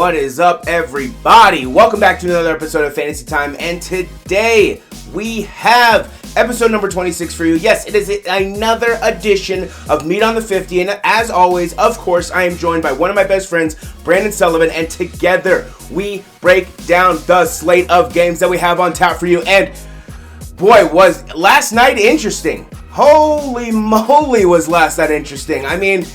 What is up, everybody? Welcome back to another episode of Fantasy Time, and today we have episode number 26 for you. Yes, it is another edition of Meat on the 50, and as always, of course, I am joined by one of my best friends, Brandon Sullivan, and together we break down the slate of games that we have on tap for you. And boy, was last night interesting. Holy moly, was last night interesting. I mean,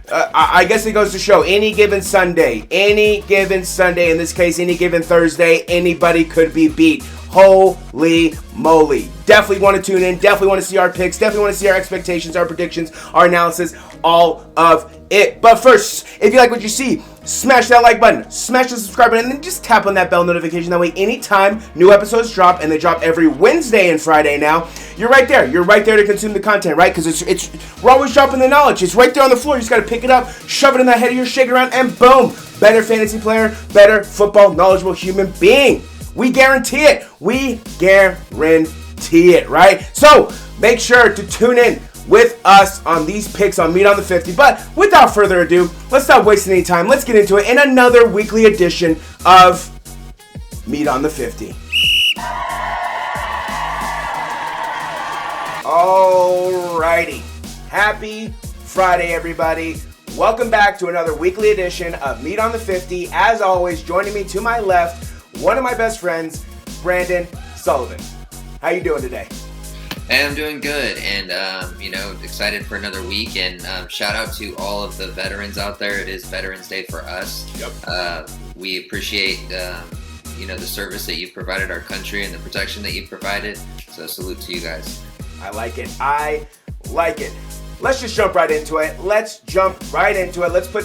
I guess it goes to show any given Sunday, in this case, any given Thursday, anybody could be beat. Holy moly. Definitely want to tune in. Definitely want to see our picks. Definitely want to see our expectations, our predictions, our analysis, all of it. But first, if you like what you see, smash that like button, smash the subscribe button, and then just tap on that bell notification. That way, anytime new episodes drop, and they drop every Wednesday and Friday now, you're right there. You're right there to consume the content, right? Because we're always dropping the knowledge. It's right there on the floor. You just got to pick it up, shove it in that head of yours, shake it around, and boom. Better fantasy player, better football, knowledgeable human being. We guarantee it. We guarantee it, right? So make sure to tune in with us on these picks on Meat on the 50. But without further ado, let's stop wasting any time. Let's get into it in another weekly edition of Meat on the 50. Alrighty. Happy Friday, everybody. Welcome back to another weekly edition of Meat on the 50. As always, joining me to my left, one of my best friends, Brandon Sullivan. How you doing today? Hey, I'm doing good, and excited for another week. And shout out to all of the veterans out there. It is Veterans Day for us. Yep. We appreciate the service that you've provided our country and the protection that you've provided. So salute to you guys. I like it. Let's just jump right into it. Let's put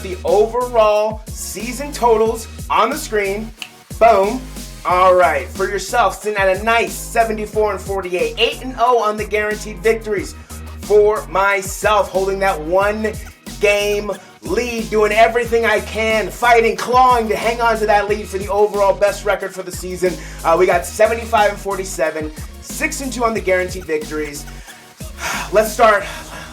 the overall season totals on the screen. Boom. All right. For yourself, sitting at a nice 74-48. 8-0 on the guaranteed victories. For myself, holding that one game lead, doing everything I can, fighting, clawing to hang on to that lead for the overall best record for the season. We got 75-47, 6-2 on the guaranteed victories. Let's start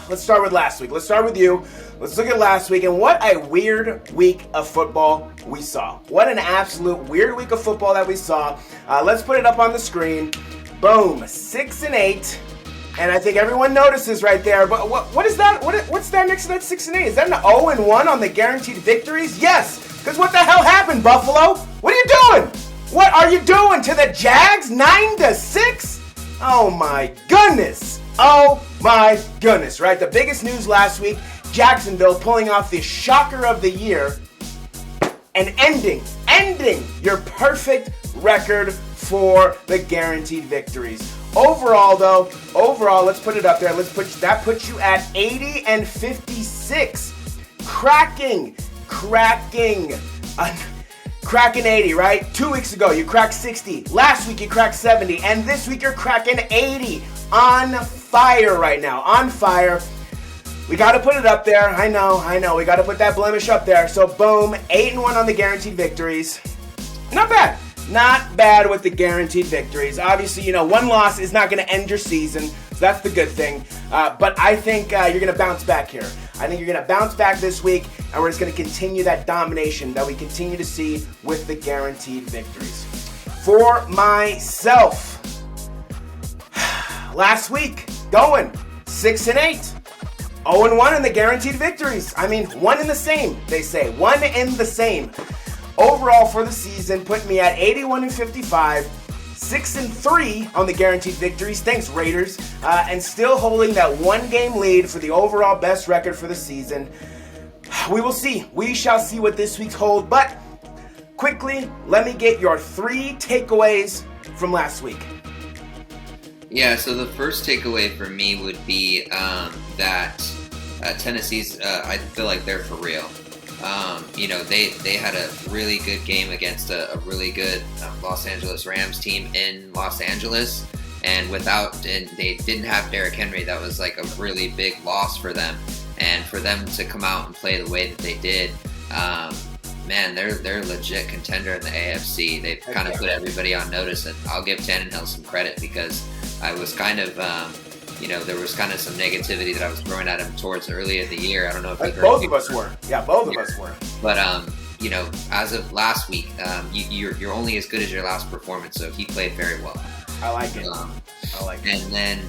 with last week. Let's start with you. Let's look at last week, and what a weird week of football we saw. What an absolute weird week of football that we saw. Let's put it up on the screen. Boom, 6-8, and I think everyone notices right there. But what is that? What's that next to that 6-8? Is that an 0-1 on the guaranteed victories? Yes, because what the hell happened, Buffalo? What are you doing? What are you doing to the Jags? 9-6? Oh my goodness. Oh my goodness, right? The biggest news last week, Jacksonville pulling off the shocker of the year and ending your perfect record for the guaranteed victories. Overall, let's put it up there. That puts you at 80-56. Cracking 80, right? 2 weeks ago, you cracked 60. Last week, you cracked 70. And this week, you're cracking 80. On fire right now. On fire. We got to put it up there. I know. We got to put that blemish up there. So, boom. 8-1 on the guaranteed victories. Not bad. Not bad with the guaranteed victories. Obviously, one loss is not going to end your season. So, that's the good thing. But I think you're going to bounce back here. I think you're going to bounce back this week, and we're just going to continue that domination that we continue to see with the guaranteed victories. For myself, last week, going 6-8. 0-1 in the guaranteed victories. I mean, one in the same, they say. One in the same. Overall for the season, put me at 81-55. 6-3 on the guaranteed victories. Thanks, Raiders. And still holding that one-game lead for the overall best record for the season. We will see. We shall see what this week's hold. But quickly, let me get your 3 takeaways from last week. Yeah, so the first takeaway for me would be that Tennessee's, I feel like they're for real. They had a really good game against a really good Los Angeles Rams team in Los Angeles, and they didn't have Derrick Henry. That was like a really big loss for them, and for them to come out and play the way that they did, they're a legit contender in the AFC. They've kind of put everybody on notice, and I'll give Tannehill some credit because I was kind of, there was kind of some negativity that I was throwing at him towards early in the year. I don't know if you heard. Both of us were. Yeah, both of us were. But as of last week, you're only as good as your last performance. So he played very well. I like it. And then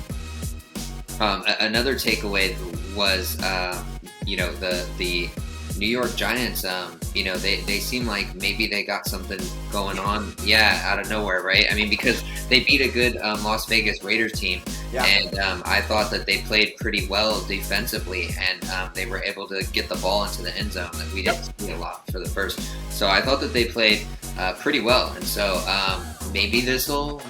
another takeaway was, the New York Giants. They seem like maybe they got something going on. Yeah, out of nowhere, right? I mean, because they beat a good Las Vegas Raiders team, and I thought that they played pretty well defensively, and they were able to get the ball into the end zone that we didn't see a lot for the first. So I thought that they played pretty well, and so maybe this will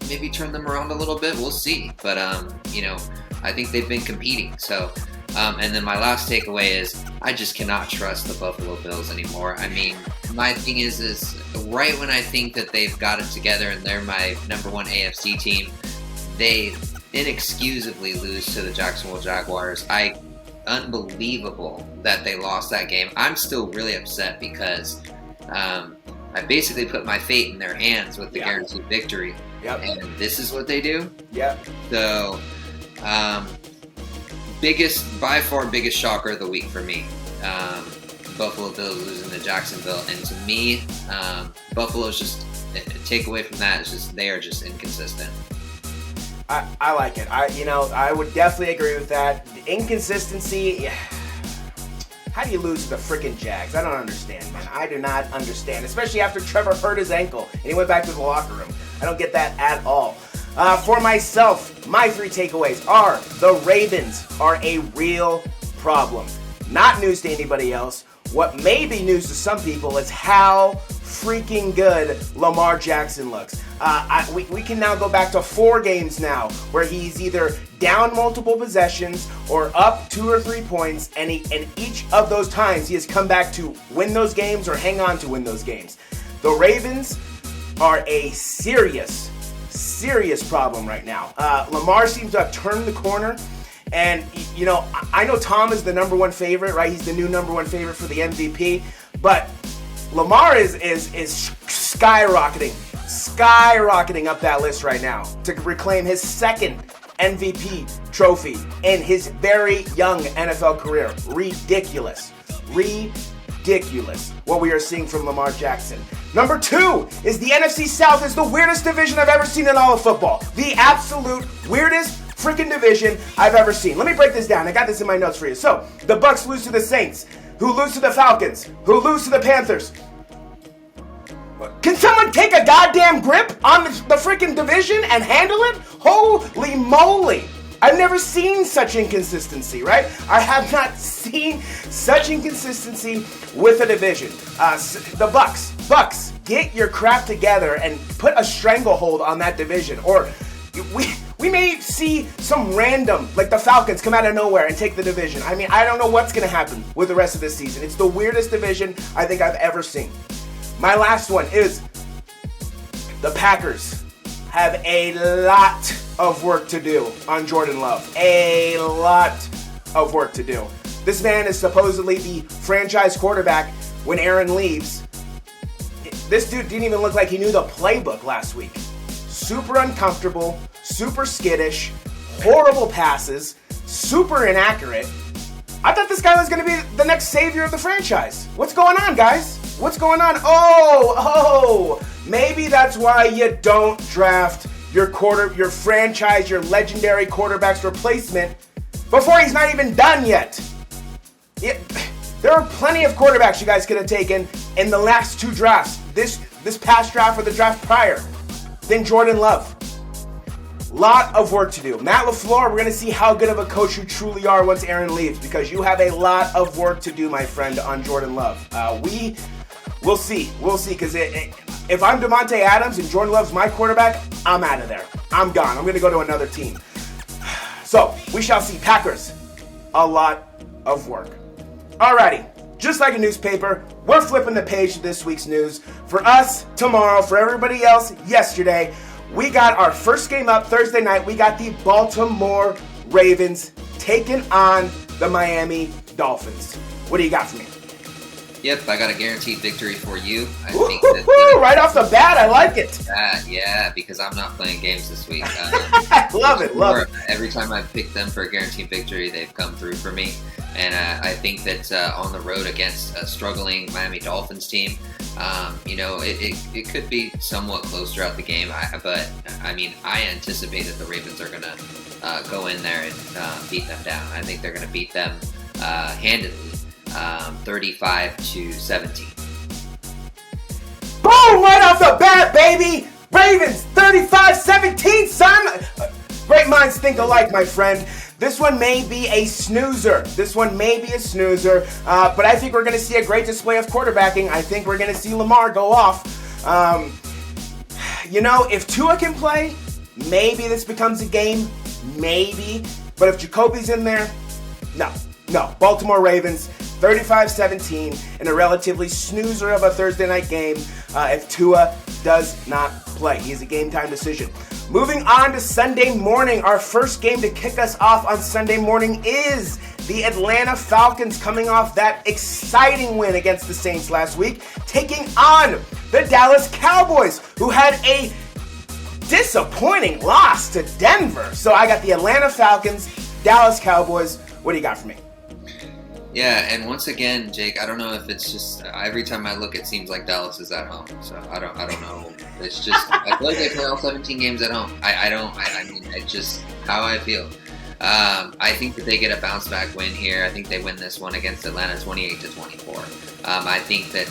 maybe turn them around a little bit. We'll see, but I think they've been competing. So. And then my last takeaway is I just cannot trust the Buffalo Bills anymore. I mean, my thing is right when I think that they've got it together and they're my number one AFC team, they inexcusably lose to the Jacksonville Jaguars. Unbelievable that they lost that game. I'm still really upset because I basically put my fate in their hands with the guaranteed victory. And this is what they do. So, by far biggest shocker of the week for me. Buffalo Bills losing to Jacksonville, and to me, Buffalo's just a takeaway from that is just they are just inconsistent. I like it. I would definitely agree with that. The inconsistency. How do you lose to the freaking Jags? I don't understand, man. I do not understand, especially after Trevor hurt his ankle and he went back to the locker room. I don't get that at all. For myself, my 3 takeaways are the Ravens are a real problem. Not news to anybody else. What may be news to some people is how freaking good Lamar Jackson looks. We can now go back to 4 games now where he's either down multiple possessions or up 2 or 3 points, and each of those times he has come back to win those games or hang on to win those games. The Ravens are a serious problem right now. Lamar seems to have turned the corner, and I know Tom is the number 1 favorite, right? He's the new number 1 favorite for the MVP, but Lamar is skyrocketing up that list right now to reclaim his 2nd MVP trophy in his very young NFL career. Ridiculous what we are seeing from Lamar Jackson. Number 2 is the NFC South is the weirdest division I've ever seen in all of football. The absolute weirdest freaking division I've ever seen. Let me break this down. I got this in my notes for you. So, the Bucks lose to the Saints, who lose to the Falcons, who lose to the Panthers. Can someone take a goddamn grip on the freaking division and handle it? Holy moly. I've never seen such inconsistency, right? I have not seen such inconsistency with a division. The Bucks, get your crap together and put a stranglehold on that division. Or we may see some random, like the Falcons, come out of nowhere and take the division. I mean, I don't know what's going to happen with the rest of this season. It's the weirdest division I think I've ever seen. My last one is the Packers have a lot of work to do on Jordan Love. A lot of work to do. This man is supposedly the franchise quarterback when Aaron leaves. This dude didn't even look like he knew the playbook last week. Super uncomfortable, super skittish, horrible passes, super inaccurate. I thought this guy was going to be the next savior of the franchise. What's going on, guys? What's going on? Oh, maybe that's why you don't draft your franchise, your legendary quarterback's replacement before he's not even done yet. There are plenty of quarterbacks you guys could have taken in the last 2 drafts, this past draft or the draft prior, than Jordan Love. Lot of work to do. Matt LaFleur, we're going to see how good of a coach you truly are once Aaron leaves, because you have a lot of work to do, my friend, on Jordan Love. We'll see, because if I'm Devontae Adams and Jordan Love's my quarterback, I'm out of there. I'm gone. I'm going to go to another team. So, we shall see. Packers, a lot of work. Alrighty, just like a newspaper, we're flipping the page to this week's news. For us, tomorrow. For everybody else, yesterday. We got our first game up Thursday night. We got the Baltimore Ravens taking on the Miami Dolphins. What do you got for me? Yep, I got a guaranteed victory for you. I think that, right off the bat, I like it. Yeah, because I'm not playing games this week. Love it. Every time I've picked them for a guaranteed victory, they've come through for me. And I think that on the road against a struggling Miami Dolphins team, it could be somewhat close throughout the game. But I anticipate that the Ravens are going to go in there and beat them down. I think they're going to beat them handedly. 35-17. Boom! Right off the bat, baby! Ravens, 35-17, son! Great minds think alike, my friend. This one may be a snoozer. But I think we're going to see a great display of quarterbacking. I think we're going to see Lamar go off. If Tua can play, maybe this becomes a game. Maybe. But if Jacoby's in there, no. Baltimore Ravens, 35-17 in a relatively snoozer of a Thursday night game if Tua does not play. He is a game time decision. Moving on to Sunday morning, our first game to kick us off on Sunday morning is the Atlanta Falcons coming off that exciting win against the Saints last week, taking on the Dallas Cowboys, who had a disappointing loss to Denver. So I got the Atlanta Falcons, Dallas Cowboys. What do you got for me? Yeah, and once again, Jake, I don't know if it's just every time I look, it seems like Dallas is at home. So I don't know. It's just I feel like they play all 17 games at home. It's just how I feel. I think that they get a bounce back win here. I think they win this one against Atlanta 28-24. I think that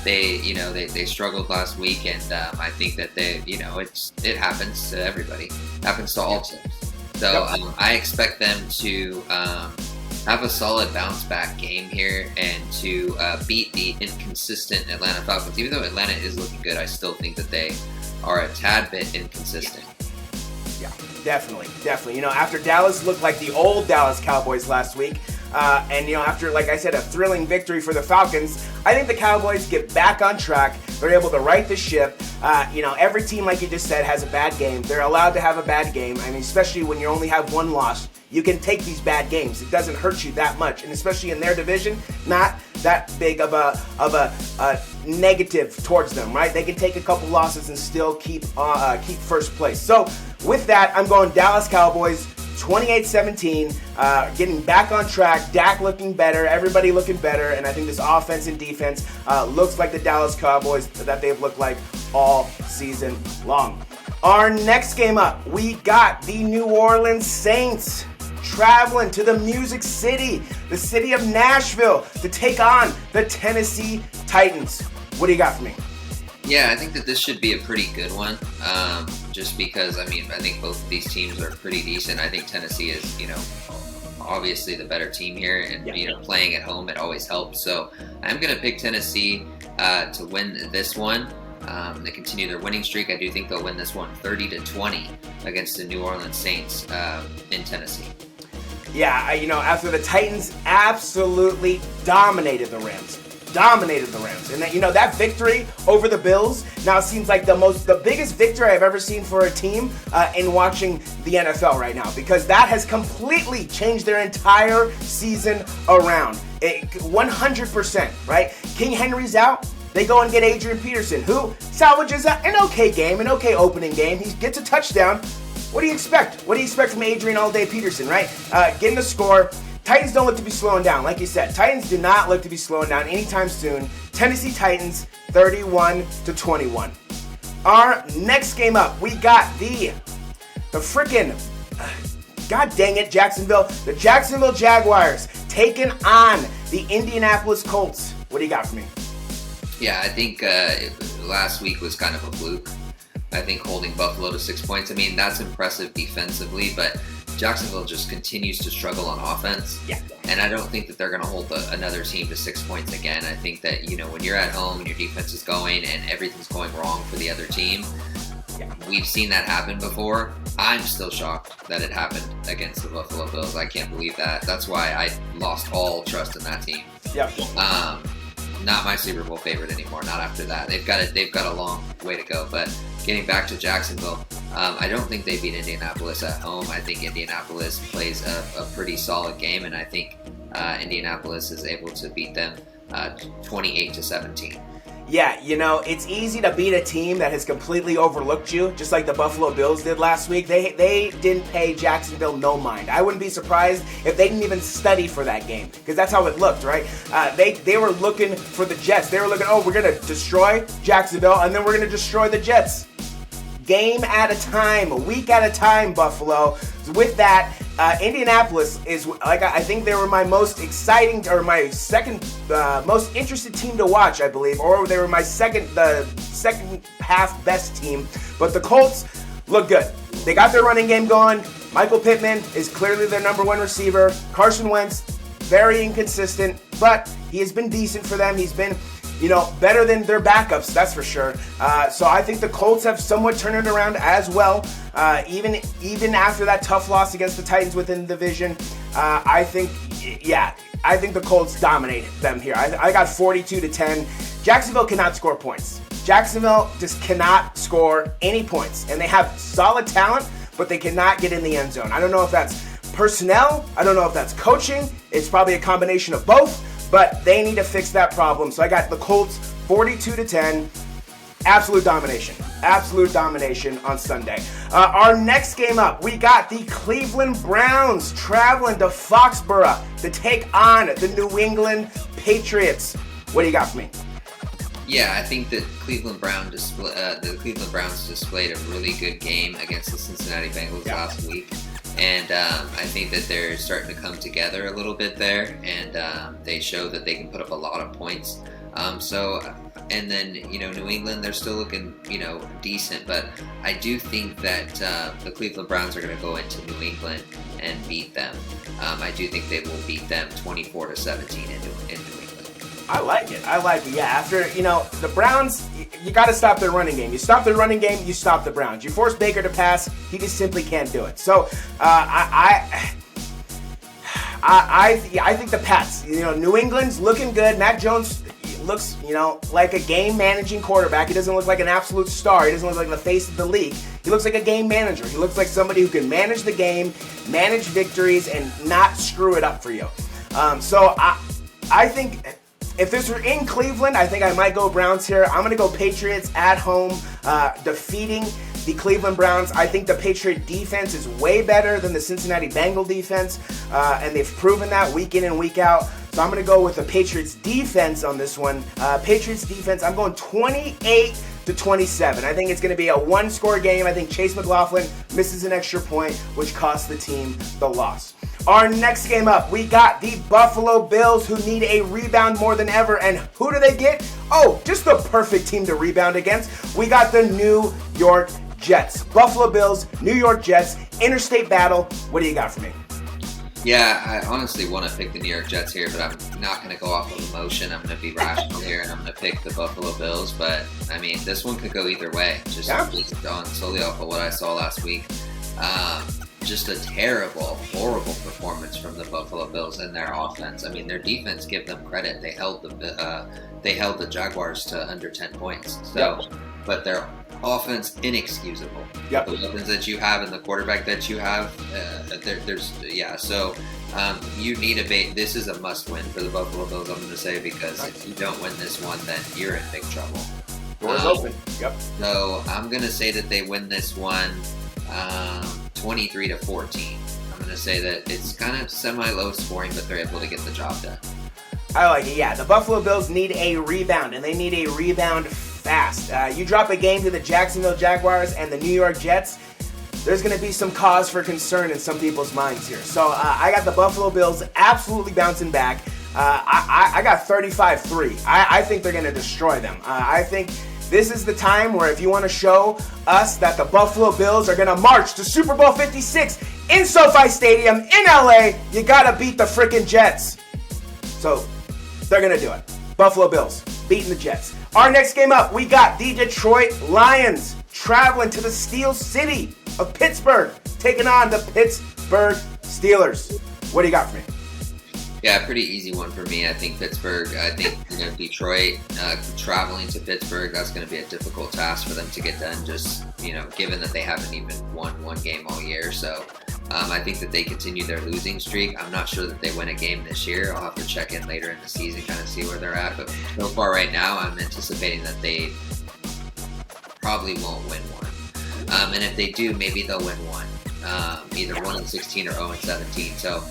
they struggled last week, and I think that it happens to everybody. It happens to all teams. So I expect them to have a solid bounce back game here and to beat the inconsistent Atlanta Falcons. Even though Atlanta is looking good, I still think that they are a tad bit inconsistent. Yeah, definitely. After Dallas looked like the old Dallas Cowboys last week, and after, like I said, a thrilling victory for the Falcons, I think the Cowboys get back on track. They're able to right the ship. Every team, like you just said, has a bad game. They're allowed to have a bad game. Especially when you only have one loss. You can take these bad games. It doesn't hurt you that much, and especially in their division, not that big of a negative towards them, right? They can take a couple losses and still keep first place. So with that, I'm going Dallas Cowboys, 28-17, getting back on track. Dak looking better, everybody looking better, and I think this offense and defense looks like the Dallas Cowboys that they've looked like all season long. Our next game up, we got the New Orleans Saints traveling to the Music City, the city of Nashville, to take on the Tennessee Titans. What do you got for me? Yeah, I think that this should be a pretty good one, just because, I think both of these teams are pretty decent. I think Tennessee is, obviously the better team here, and, playing at home, it always helps. So I'm going to pick Tennessee to win this one. They continue their winning streak. I do think they'll win this one 30-20 against the New Orleans Saints in Tennessee. Yeah, after the Titans absolutely dominated the Rams. And that victory over the Bills now seems like the biggest victory I've ever seen for a team in watching the NFL right now, because that has completely changed their entire season around. 100%, right? King Henry's out. They go and get Adrian Peterson, who salvages an okay game, an okay opening game. He gets a touchdown. What do you expect? What do you expect from Adrian All-Day Peterson, right? Getting the score. Titans don't look to be slowing down. Like you said, Titans do not look to be slowing down anytime soon. Tennessee Titans, 31-21. Our next game up, we got the frickin', god dang it, the Jacksonville Jaguars taking on the Indianapolis Colts. What do you got for me? Yeah, I think last week was kind of a fluke. I think holding Buffalo to 6 points, that's impressive defensively, but Jacksonville just continues to struggle on offense. Yeah. And I don't think that they're going to hold another team to 6 points again. I think that, when you're at home and your defense is going and everything's going wrong for the other team, we've seen that happen before. I'm still shocked that it happened against the Buffalo Bills. I can't believe that. That's why I lost all trust in that team. Yep. Not my Super Bowl favorite anymore. Not after that. They've got a long way to go. But getting back to Jacksonville, I don't think they beat Indianapolis at home. I think Indianapolis plays a pretty solid game, and I think Indianapolis is able to beat them 28-17. Yeah, it's easy to beat a team that has completely overlooked you, just like the Buffalo Bills did last week. They didn't pay Jacksonville no mind. I wouldn't be surprised if they didn't even study for that game, because that's how it looked, right? They were looking for the Jets. They were looking, we're going to destroy Jacksonville, and then we're going to destroy the Jets. Game at a time, a week at a time, Buffalo. With that, Indianapolis is, I think they were my most exciting, or my second most interested team to watch, I believe, or they were the second half best team. But the Colts look good. They got their running game going. Michael Pittman is clearly their number one receiver. Carson Wentz, very inconsistent, but he has been decent for them. He's been better than their backups, that's for sure. So I think the Colts have somewhat turned it around as well. Even after that tough loss against the Titans within the division, I think the Colts dominate them here. I got 42-10. Jacksonville cannot score points. Jacksonville just cannot score any points. And they have solid talent, but they cannot get in the end zone. I don't know if that's personnel. I don't know if that's coaching. It's probably a combination of both. But they need to fix that problem. So I got the Colts 42-10. Absolute domination on Sunday. Our next game up, we got the Cleveland Browns traveling to Foxborough to take on the New England Patriots. What do you got for me? Yeah, I think that the Cleveland Browns displayed a really good game against the Cincinnati Bengals last week. And I think that they're starting to come together a little bit there, and they show that they can put up a lot of points. And then, New England, they're still looking, decent, but I do think that the Cleveland Browns are going to go into New England and beat them. I do think they will beat them 24-17 in New England. I like it. Yeah, after, the Browns, you got to stop their running game. You stop their running game, you stop the Browns. You force Baker to pass, he just simply can't do it. So, I think the Pats, New England's looking good. Mac Jones looks, like a game-managing quarterback. He doesn't look like an absolute star. He doesn't look like the face of the league. He looks like a game manager. He looks like somebody who can manage the game, manage victories, and not screw it up for you. So, I think if this were in Cleveland, I think I might go Browns here. I'm going to go Patriots at home, defeating the Cleveland Browns. I think the Patriot defense is way better than the Cincinnati Bengal defense, and they've proven that week in and week out. So I'm going to go with the Patriots defense on this one. Patriots defense, I'm going 28-27. I think it's going to be a one-score game. I think Chase McLaughlin misses an extra point, which costs the team the loss. Our next game up, we got the Buffalo Bills, who need a rebound more than ever. And who do they get? Oh, just the perfect team to rebound against. We got the New York Jets. Buffalo Bills, New York Jets, interstate battle. What do you got for me? Yeah, I honestly want to pick the New York Jets here, but I'm not going to go off of emotion. I'm going to be rational here, and I'm going to pick the Buffalo Bills. But, I mean, this one could go either way, just solely off of what I saw last week. Just a terrible, horrible performance from the Buffalo Bills and their offense. I mean, their defense, give them credit. They held the Jaguars to under 10 points. But their offense, inexcusable. Yep. The weapons that you have and the quarterback that you have, So you need this is a must-win for the Buffalo Bills, I'm going to say, because if you don't win this one, then you're in big trouble. Doors open. Yep. So I'm going to say that they win this one 23-14. I'm going to say that it's kind of semi-low scoring, but they're able to get the job done. I like it, yeah. The Buffalo Bills need a rebound, and they need a rebound fast. You drop a game to the Jacksonville Jaguars and the New York Jets, there's going to be some cause for concern in some people's minds here. So I got the Buffalo Bills absolutely bouncing back. I got 35-3. I think they're going to destroy them. I think this is the time where if you want to show us that the Buffalo Bills are going to march to Super Bowl 56 in SoFi Stadium in LA, you got to beat the freaking Jets. So they're going to do it. Buffalo Bills beating the Jets. Our next game up, we got the Detroit Lions traveling to the Steel City of Pittsburgh, taking on the Pittsburgh Steelers. What do you got for me? Yeah, pretty easy one for me. I think Pittsburgh. I think Detroit traveling to Pittsburgh. That's going to be a difficult task for them to get done. Just given that they haven't even won one game all year. So I think that they continue their losing streak. I'm not sure that they win a game this year. I'll have to check in later in the season, kind of see where they're at. But so far right now, I'm anticipating that they probably won't win one. And if they do, maybe they'll win one. Either 1-16 or 0-17. So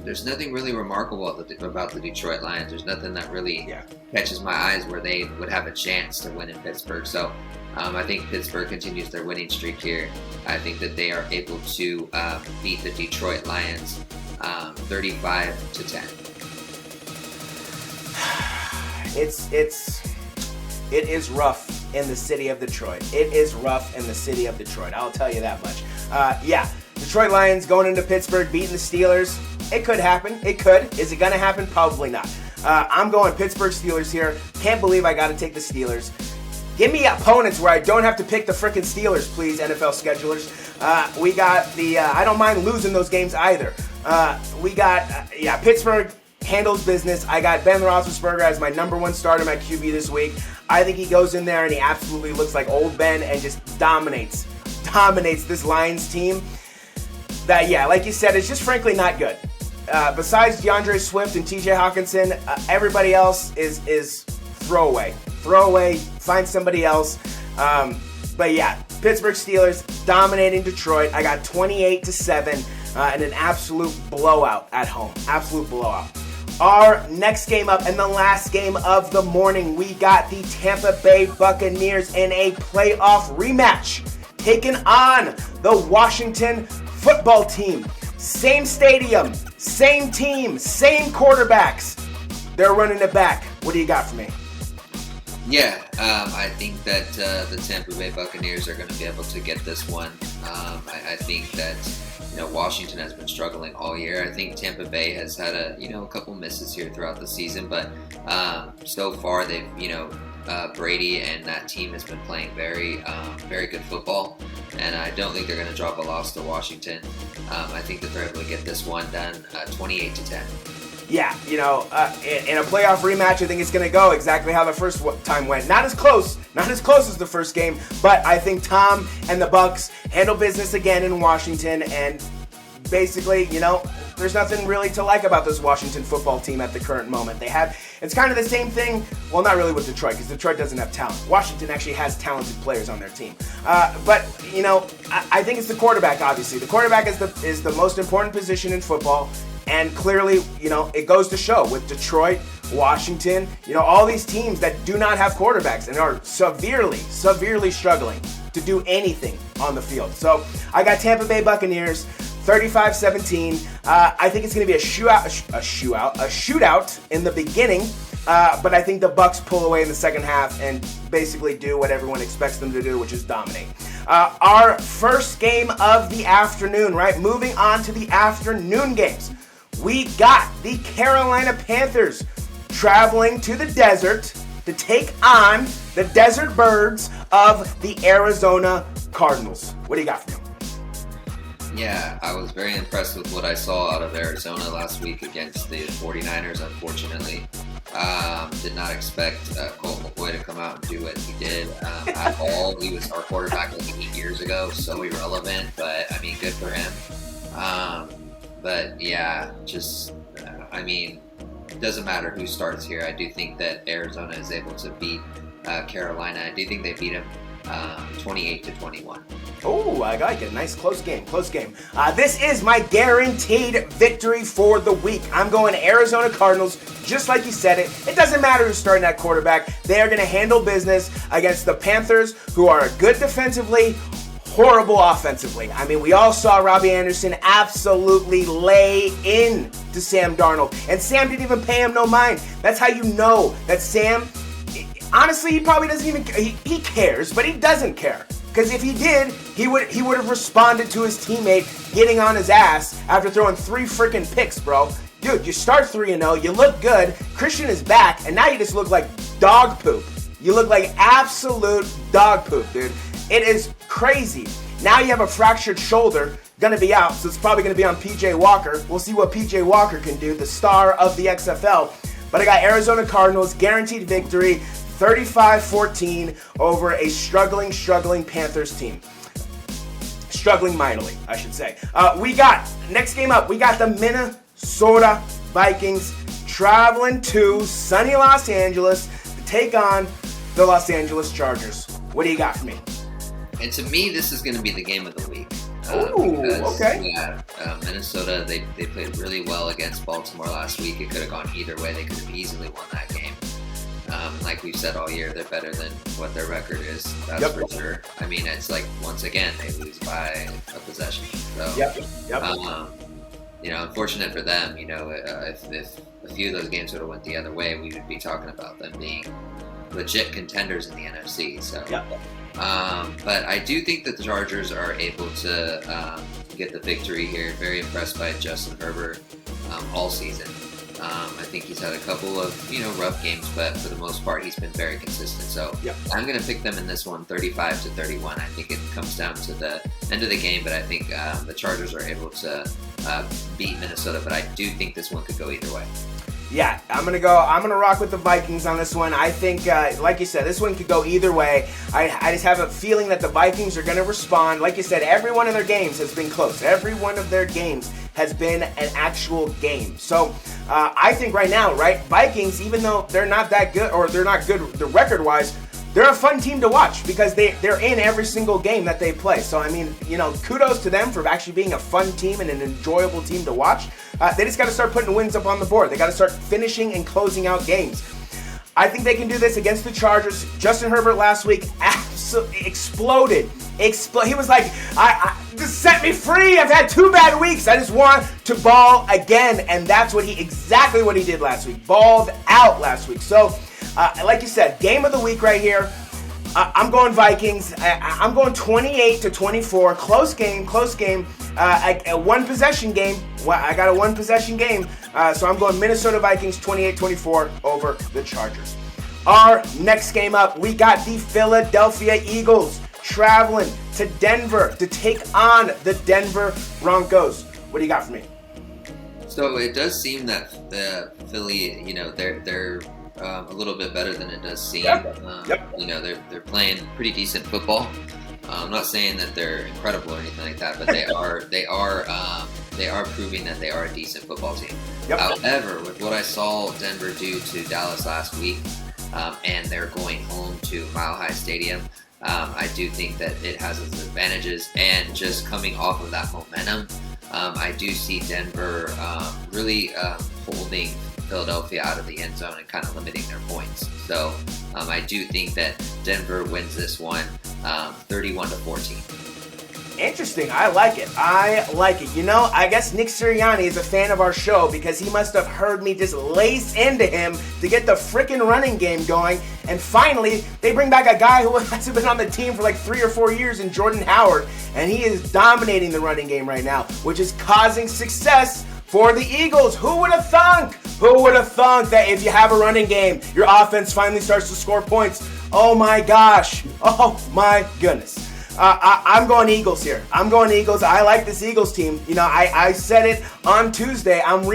there's nothing really remarkable about the Detroit Lions. There's nothing that really catches my eyes where they would have a chance to win in Pittsburgh. So I think Pittsburgh continues their winning streak here. I think that they are able to beat the Detroit Lions 35-10. It is rough in the city of Detroit. It is rough in the city of Detroit. I'll tell you that much. Detroit Lions going into Pittsburgh, beating the Steelers. It could happen. It could. Is it going to happen? Probably not. I'm going Pittsburgh Steelers here. Can't believe I got to take the Steelers. Give me opponents where I don't have to pick the frickin' Steelers, please, NFL schedulers. We got the, I don't mind losing those games either. We got, Pittsburgh handles business. I got Ben Roethlisberger as my number one starter, my QB this week. I think he goes in there and he absolutely looks like old Ben and just dominates this Lions team. That, like you said, it's just frankly not good. Besides DeAndre Swift and TJ Hawkinson, everybody else is throwaway. Find somebody else. Pittsburgh Steelers dominating Detroit. I got 28-7 and an absolute blowout at home. Absolute blowout. Our next game up and the last game of the morning, we got the Tampa Bay Buccaneers in a playoff rematch, taking on the Washington football team. Same stadium, same team, same quarterbacks. They're running it back. What do you got for me? I think that the Tampa Bay Buccaneers are going to be able to get this one. I think that Washington has been struggling all year. I think Tampa Bay has had a couple misses here throughout the season, but so far they've Brady and that team has been playing very good football, and I don't think they're going to drop a loss to Washington. I think that they're able to get this one done 28-10. Yeah, in a playoff rematch, I think it's going to go exactly how the first time went. Not as close as the first game, but I think Tom and the Bucs handle business again in Washington, and basically, there's nothing really to like about this Washington football team at the current moment. It's kind of the same thing, well, not really with Detroit, because Detroit doesn't have talent. Washington actually has talented players on their team. But I think it's the quarterback, obviously. The quarterback is the most important position in football. And clearly, it goes to show with Detroit, Washington, all these teams that do not have quarterbacks and are severely struggling to do anything on the field. So I got Tampa Bay Buccaneers 35-17. I think it's going to be a shootout in the beginning. But I think the Bucs pull away in the second half and basically do what everyone expects them to do, which is dominate. Our first game of the afternoon, right? Moving on to the afternoon games. We got the Carolina Panthers traveling to the desert to take on the Desert Birds of the Arizona Cardinals. What do you got for me? Yeah, I was very impressed with what I saw out of Arizona last week against the 49ers, unfortunately. Did not expect Colt McCoy to come out and do what he did at all. He was our quarterback like 8 years ago, so irrelevant, but good for him. It doesn't matter who starts here. I do think that Arizona is able to beat Carolina. I do think they beat him 28-21. Oh, I like it. Nice close game. This is my guaranteed victory for the week. I'm going Arizona Cardinals, just like you said it. It doesn't matter who's starting at quarterback. They are going to handle business against the Panthers, who are good defensively, horrible offensively. We all saw Robbie Anderson absolutely lay in to Sam Darnold, and Sam didn't even pay him no mind. That's how you know that Sam, honestly, he probably doesn't even, he cares, but he doesn't care. Because if he did, he would have responded to his teammate getting on his ass after throwing 3 freaking picks, bro. Dude, you start 3-0, you look good, Christian is back, and now you just look like dog poop. You look like absolute dog poop, dude. It is crazy. Now you have a fractured shoulder, gonna be out, so it's probably gonna be on PJ Walker. We'll see what PJ Walker can do, the star of the XFL. But I got Arizona Cardinals, guaranteed victory, 35-14 over a struggling Panthers team. struggling mightily, I should say. Next game up, we got the Minnesota Vikings traveling to sunny Los Angeles to take on the Los Angeles Chargers. What do you got for me? And to me, this is going to be the game of the week. Okay. Yeah, Minnesota, they played really well against Baltimore last week. It could have gone either way. They could have easily won that game. Like we've said all year, they're better than what their record is. That's for sure. I mean, it's like, once again, they lose by a possession. So, unfortunate for them. If a few of those games would have went the other way, we would be talking about them being legit contenders in the NFC. So, but I do think that the Chargers are able to get the victory here. Very impressed by Justin Herbert all season. I think he's had a couple of rough games, but for the most part, he's been very consistent. So I'm going to pick them in this one, 35-31. I think it comes down to the end of the game, but I think the Chargers are able to beat Minnesota. But I do think this one could go either way. Yeah, I'm gonna rock with the Vikings on this one. I think, like you said, this one could go either way. I just have a feeling that the Vikings are gonna respond. Like you said, every one of their games has been close. Every one of their games has been an actual game. So I think right now, Vikings, even though they're not that good, or they're not good the record-wise, they're a fun team to watch because they're in every single game that they play. So, I mean, kudos to them for actually being a fun team and an enjoyable team to watch. They just got to start putting wins up on the board. They got to start finishing and closing out games. I think they can do this against the Chargers. Justin Herbert last week absolutely exploded. He was like, I just set me free. I've had 2 bad weeks. I just want to ball again. And that's exactly what he did last week. Balled out last week. So, like you said, game of the week right here. I'm going Vikings. I'm going 28-24. Close game. A one-possession game. I got a one-possession game. So I'm going Minnesota Vikings 28-24 over the Chargers. Our next game up, we got the Philadelphia Eagles traveling to Denver to take on the Denver Broncos. What do you got for me? So it does seem that the Philly, they're a little bit better than it does seem. They're playing pretty decent football. I'm not saying that they're incredible or anything like that, but they are proving that they are a decent football team. However, with what I saw Denver do to Dallas last week, and they're going home to Mile High Stadium, I do think that it has its advantages. And just coming off of that momentum, I do see Denver really holding Philadelphia out of the end zone and kind of limiting their points. So I do think that Denver wins this one 31-14. Interesting. I like it. I guess Nick Sirianni is a fan of our show because he must have heard me just lace into him to get the frickin' running game going. And finally, they bring back a guy who hasn't been on the team for like 3 or 4 years in Jordan Howard. And he is dominating the running game right now, which is causing success for the Eagles. Who would have thunk? That if you have a running game, your offense finally starts to score points? Oh my gosh. Oh my goodness. I'm going Eagles here. I like this Eagles team. I said it on Tuesday. On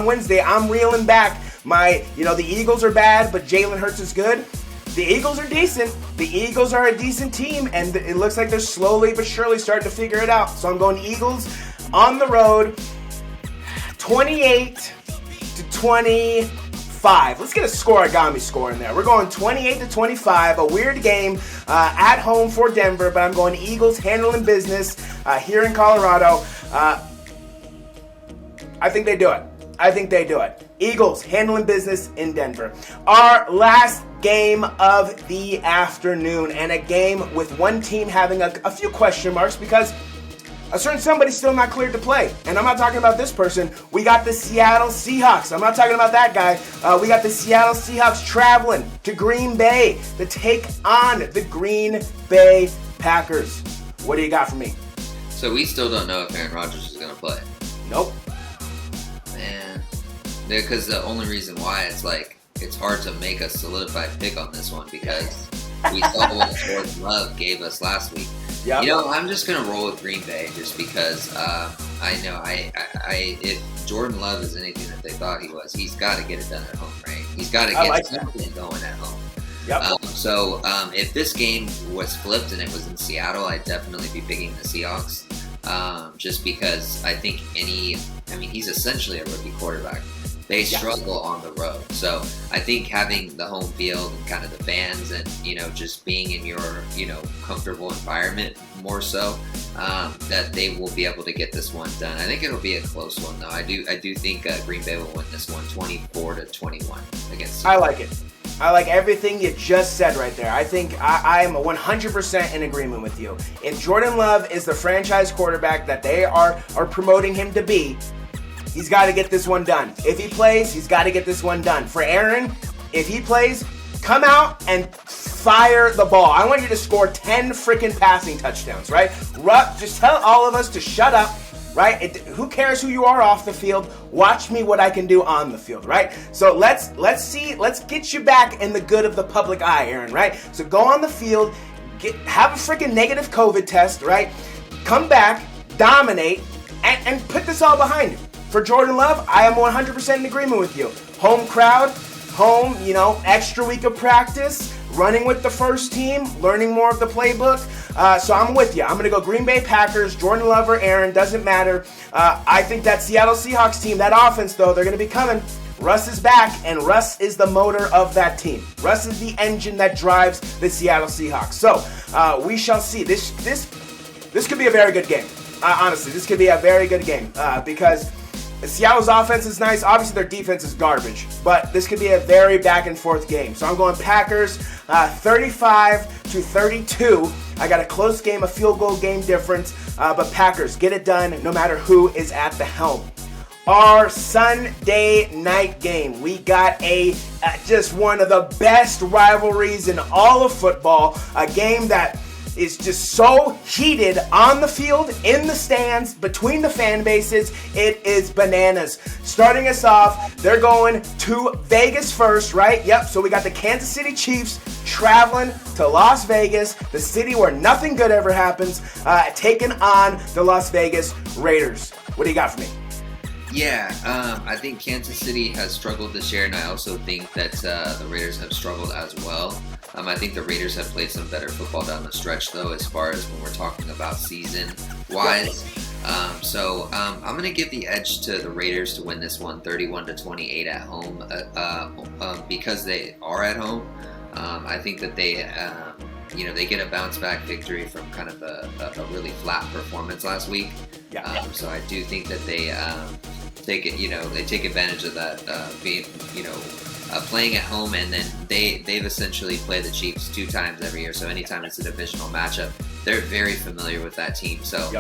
Wednesday. I'm reeling back. The Eagles are bad, but Jalen Hurts is good. The Eagles are decent. The Eagles are a decent team, and it looks like they're slowly but surely starting to figure it out. So I'm going Eagles on the road, 28-25. Let's get a scoreagami score in there. We're going 28-25, a weird game at home for Denver, but I'm going Eagles handling business here in Colorado. I think they do it. Eagles handling business in Denver. Our last game of the afternoon, and a game with one team having a few question marks because a certain somebody's still not cleared to play. And I'm not talking about this person. We got the Seattle Seahawks. I'm not talking about that guy. We got the Seattle Seahawks traveling to Green Bay to take on the Green Bay Packers. What do you got for me? So we still don't know if Aaron Rodgers is going to play. Nope. Man. Because the only reason why it's hard to make a solidified pick on this one because we saw what Jordan Love gave us last week. Yep. I'm just gonna roll with Green Bay just because I know if Jordan Love is anything that they thought he was, he's got to get it done at home, right? He's got to get something going at home. Yep. If this game was flipped and it was in Seattle, I'd definitely be picking the Seahawks. Just because I think he's essentially a rookie quarterback. They struggle on the road. So I think having the home field and kind of the fans and, just being in your, comfortable environment more so, that they will be able to get this one done. I think it'll be a close one, though. I do think Green Bay will win this one 24-21 against. I like it. I like everything you just said right there. I think I am 100% in agreement with you. If Jordan Love is the franchise quarterback that they are promoting him to be, he's got to get this one done. If he plays, he's got to get this one done. For Aaron, if he plays, come out and fire the ball. I want you to score 10 freaking passing touchdowns, right? Just tell all of us to shut up, right? Who cares who you are off the field? Watch me what I can do on the field, right? So let's get you back in the good of the public eye, Aaron, right? So go on the field, have a freaking negative COVID test, right? Come back, dominate, and put this all behind you. For Jordan Love, I am 100% in agreement with you. Home crowd, home, extra week of practice, running with the first team, learning more of the playbook. So I'm with you. I'm going to go Green Bay Packers, Jordan Love or Aaron, doesn't matter. I think that Seattle Seahawks team, that offense, though, they're going to be coming. Russ is back, and Russ is the motor of that team. Russ is the engine that drives the Seattle Seahawks. So we shall see. This could be a very good game. Honestly, this could be a very good game because Seattle's offense is nice. Obviously, their defense is garbage. But this could be a very back-and-forth game. So I'm going Packers 35-32. I got a close game, a field goal game difference. But Packers, get it done no matter who is at the helm. Our Sunday night game. We got just one of the best rivalries in all of football. A game that is just so heated on the field, in the stands, between the fan bases. It is bananas. Starting us off, they're going to Vegas first, right? Yep, so we got the Kansas City Chiefs traveling to Las Vegas, the city where nothing good ever happens, taking on the Las Vegas Raiders. What do you got for me? Yeah, I think Kansas City has struggled this year, and I also think that the Raiders have struggled as well. I think the Raiders have played some better football down the stretch, though, as far as when we're talking about season-wise. I'm going to give the edge to the Raiders to win this one 31-28 at home because they are at home. I think that they get a bounce-back victory from kind of a really flat performance last week. Yeah. So I do think that they take advantage of that being, playing at home, and then they've essentially played the Chiefs 2 times every year. So anytime it's a divisional matchup, they're very familiar with that team. So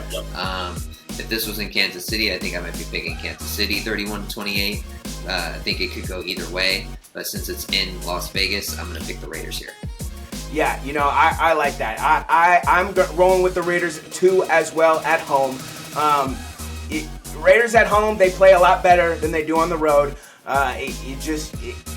if this was in Kansas City, I think I might be picking Kansas City 31-28. I think it could go either way, but since it's in Las Vegas, I'm going to pick the Raiders here. Yeah, I like that. I'm rolling with the Raiders too as well at home. Raiders at home, they play a lot better than they do on the road.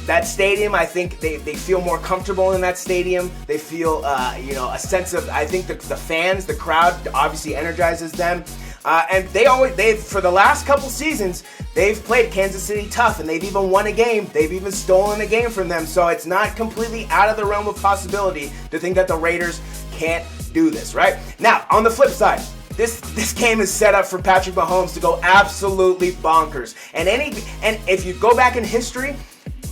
That stadium, I think they feel more comfortable in that stadium. They feel, a sense of, I think the fans, the crowd obviously energizes them. And they've for the last couple seasons, they've played Kansas City tough, and they've even won a game. They've even stolen a game from them. So it's not completely out of the realm of possibility to think that the Raiders can't do this, right? Now, on the flip side, this game is set up for Patrick Mahomes to go absolutely bonkers. And if you go back in history,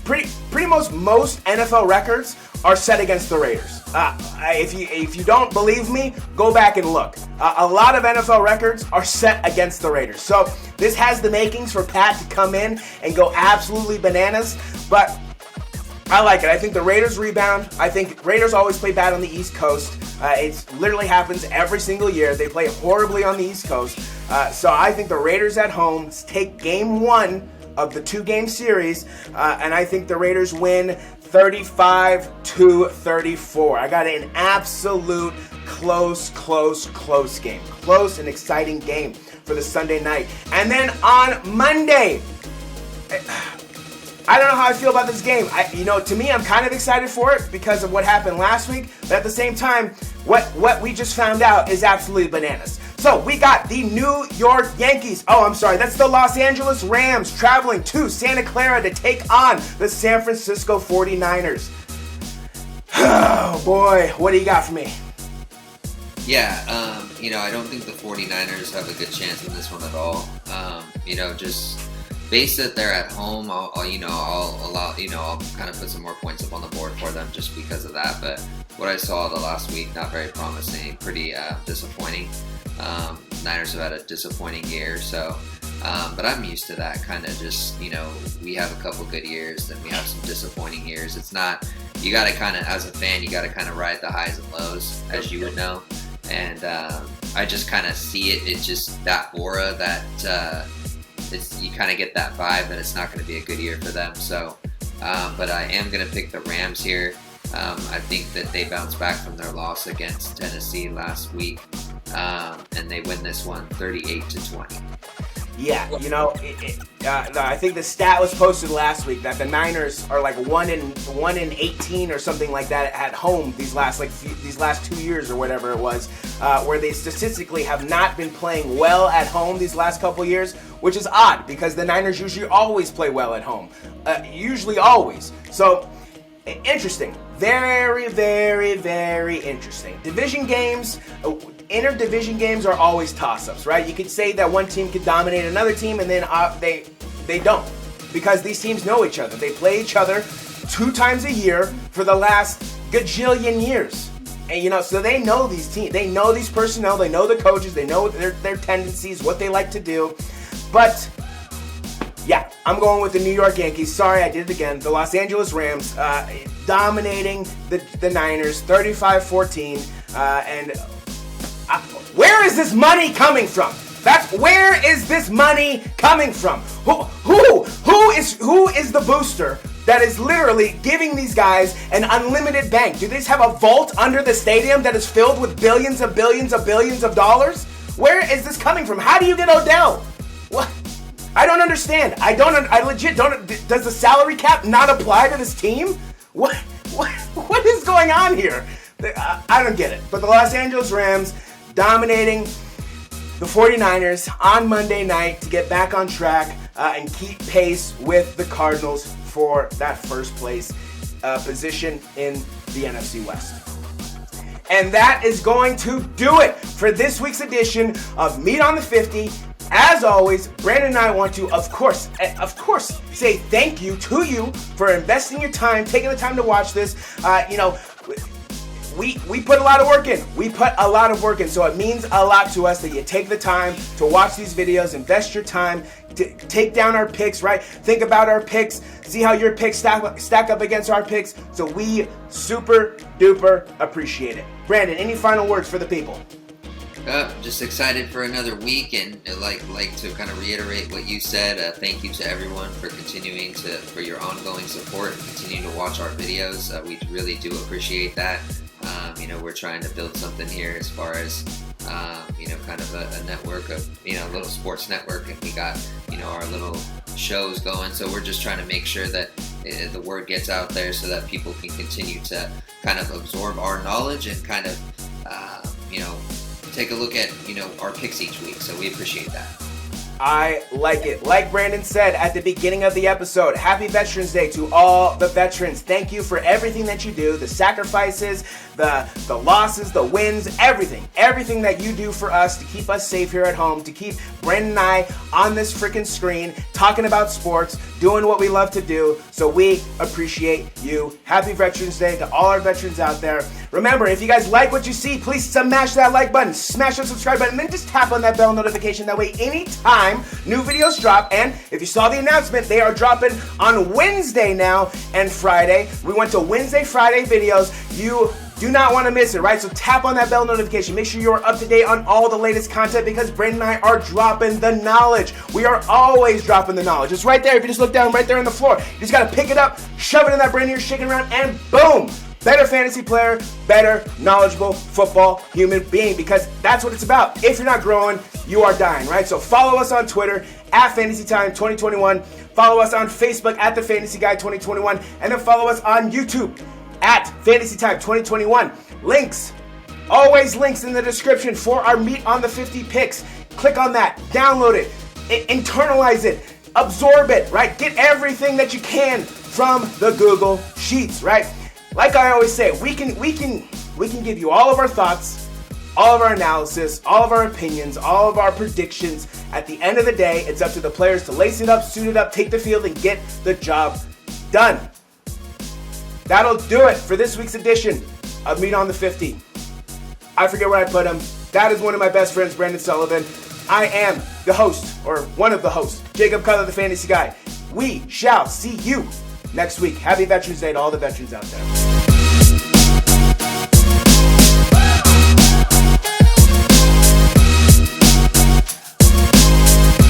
pretty much most NFL records are set against the Raiders. If you don't believe me, go back and look. A lot of NFL records are set against the Raiders. So this has the makings for Pat to come in and go absolutely bananas. But I like it. I think the Raiders rebound. I think Raiders always play bad on the East Coast. It literally happens every single year. They play horribly on the East Coast. So I think the Raiders at home take game 1 of the 2-game series, and I think the Raiders win 35-34. I got an absolute close game. Close and exciting game for the Sunday night. And then on Monday, I don't know how I feel about this game. To me, I'm kind of excited for it because of what happened last week. But at the same time, what we just found out is absolutely bananas. So we got the New York Yankees. That's the Los Angeles Rams traveling to Santa Clara to take on the San Francisco 49ers. Oh, boy. What do you got for me? Yeah, I don't think the 49ers have a good chance in this one at all. Just based that they're at home, I'll kind of put some more points up on the board for them just because of that. But what I saw the last week, not very promising, pretty disappointing. Niners have had a disappointing year, so but I'm used to that kind of just, we have a couple good years, then we have some disappointing years. It's not, you got to kind of, as a fan, you got to kind of ride the highs and lows, as you would know. And I just kind of see it. It's just that aura that you kind of get that vibe that it's not going to be a good year for them. So, but I am going to pick the Rams here. I think that they bounced back from their loss against Tennessee last week, and they win this one 38-20. Yeah, I think the stat was posted last week that the Niners are like 1 in 18 or something like that at home these last 2 years or whatever it was, where they statistically have not been playing well at home these last couple years, which is odd because the Niners usually always play well at home, usually always. So interesting, very, very, very interesting. Division games. Inter-division games are always toss-ups, right? You could say that one team could dominate another team, and then they don't, because these teams know each other. They play each other 2 times a year for the last gajillion years, and so they know these teams, they know these personnel, they know the coaches, they know their tendencies, what they like to do. But yeah, I'm going with the New York Yankees. Sorry, I did it again. The Los Angeles Rams dominating the Niners 35-14, and where is this money coming from? Where is this money coming from? Who is the booster that is literally giving these guys an unlimited bank? Do they have a vault under the stadium that is filled with billions of dollars? Where is this coming from? How do you get Odell? What? I don't understand. I legit don't. Does the salary cap not apply to this team? What is going on here? I don't get it. But the Los Angeles Rams dominating the 49ers on Monday night to get back on track and keep pace with the Cardinals for that first place position in the NFC West. And that is going to do it for this week's edition of Meat on the 50. As always, Brandon and I want to, of course, say thank you to you for investing your time, taking the time to watch this. We put a lot of work in. So it means a lot to us that you take the time to watch these videos, invest your time, to take down our picks, right? Think about our picks, see how your picks stack up against our picks. So we super duper appreciate it. Brandon, any final words for the people? Just excited for another week, and like to kind of reiterate what you said. Thank you to everyone for continuing for your ongoing support and continue to watch our videos. We really do appreciate that. We're trying to build something here as far as kind of a network of a little sports network, and we got our little shows going. So we're just trying to make sure that the word gets out there so that people can continue to kind of absorb our knowledge and kind of take a look at our picks each week. So we appreciate that. I like it. Like Brandon said at the beginning of the episode, happy Veterans Day to all the veterans. Thank you for everything that you do, the sacrifices, the losses, the wins, everything that you do for us to keep us safe here at home, to keep Brandon and I on this freaking screen talking about sports, doing what we love to do. So we appreciate you. Happy Veterans Day to all our veterans out there. Remember, if you guys like what you see, please smash that like button, smash that subscribe button, and then just tap on that bell notification. That way, anytime new videos drop, and if you saw the announcement, they are dropping on Wednesday now and Friday. We went to Wednesday, Friday videos. You do not want to miss it, right? So tap on that bell notification. Make sure you are up to date on all the latest content, because Brandon and I are dropping the knowledge. We are always dropping the knowledge. It's right there. If you just look down right there on the floor, you just got to pick it up, shove it in that brain you're shaking around, and boom! Better fantasy player, better knowledgeable football human being, because that's what it's about. If you're not growing, you are dying, right? So follow us on Twitter at FantasyTime2021. Follow us on Facebook at The Fantasy Guy 2021. And then follow us on YouTube at FantasyTime2021. Links, always links in the description for our Meat on the 50 picks. Click on that, download it, internalize it, absorb it, right? Get everything that you can from the Google Sheets, right? like I always say, we can give you all of our thoughts, all of our analysis, all of our opinions, all of our predictions. At the end of the day, it's up to the players to lace it up, suit it up, take the field, and get the job done. That'll do it for this week's edition of Meat on the 50. I forget where I put him. That is one of my best friends, Brandon Sullivan. I am the host, or one of the hosts, Jacob Cutler, the fantasy guy. We shall see you next week. Happy Veterans Day to all the veterans out there.